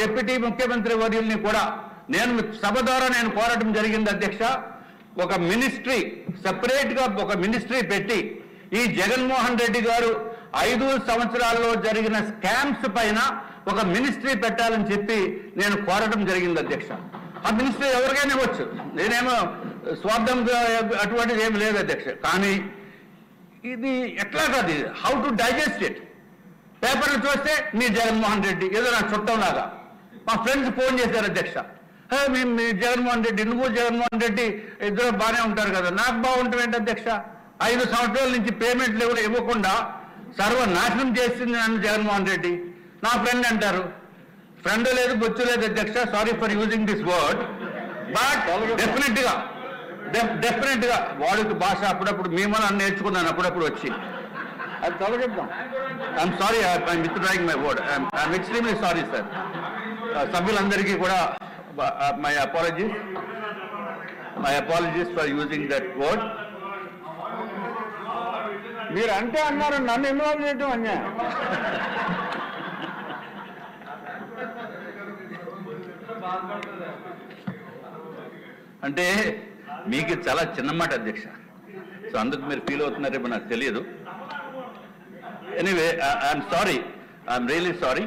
Deputy ముఖ్యమంత్రి వర్యుల్ని కూడా నేను సభ ద్వారా నేను కోరడం జరిగింది అధ్యక్ష. ఒక మినిస్ట్రీ సెపరేట్ గా ఒక మినిస్ట్రీ పెట్టి ఈ జగన్మోహన్ రెడ్డి గారు 5 సంవత్సరాల్లో జరిగిన స్కామ్స్ పైన ఒక మినిస్ట్రీ పెట్టాలని చెప్పి నేను కోరడం జరిగింది అధ్యక్ష. ఆ మినిస్ట్రీ ఎవరికైనా ఇవ్వచ్చు, నేనేమో స్వార్థంగా అటువంటిది ఏమి లేదు అధ్యక్ష. కానీ ఇది ఎట్లా కాదు, హౌ టు డైజెస్ట్ ఇట్. పేపర్లు చూస్తే మీ జగన్మోహన్ రెడ్డి ఏదో నా చుట్టంలాగా. మా ఫ్రెండ్స్ ఫోన్ చేశారు అధ్యక్ష, మీ జగన్మోహన్ రెడ్డి, నువ్వు జగన్మోహన్ రెడ్డి ఇద్దరు బాగానే ఉంటారు కదా, నాకు బాగుంటాం ఏంటి అధ్యక్ష? 5 సంవత్సరాల నుంచి పేమెంట్లు ఎవరు ఇవ్వకుండా సర్వనాశనం చేసింది నన్ను జగన్మోహన్ రెడ్డి. నా ఫ్రెండ్ అంటారు, ఫ్రెండ్ లేదు బొచ్చు లేదు అధ్యక్ష, sorry for using this word, but definite గా వాడికి భాష అప్పుడప్పుడు మేము నేర్చుకున్నాను అప్పుడప్పుడు వచ్చి, అది తొలగిద్దాం. I'm sorry, I'm withdrawing my word, I'm extremely sorry sir. సభ్యులందరికీ కూడా my apologies for using that word. మీరు అంటే అన్నారు, నన్ను ఇన్వాల్వ్ చేయడం అన్యాయం. అంటే మీకు చాలా చిన్న మాట అధ్యక్ష, సో అందుకు మీరు ఫీల్ అవుతున్నారేమో నాకు తెలియదు. Anyway I'm sorry, I'm really sorry.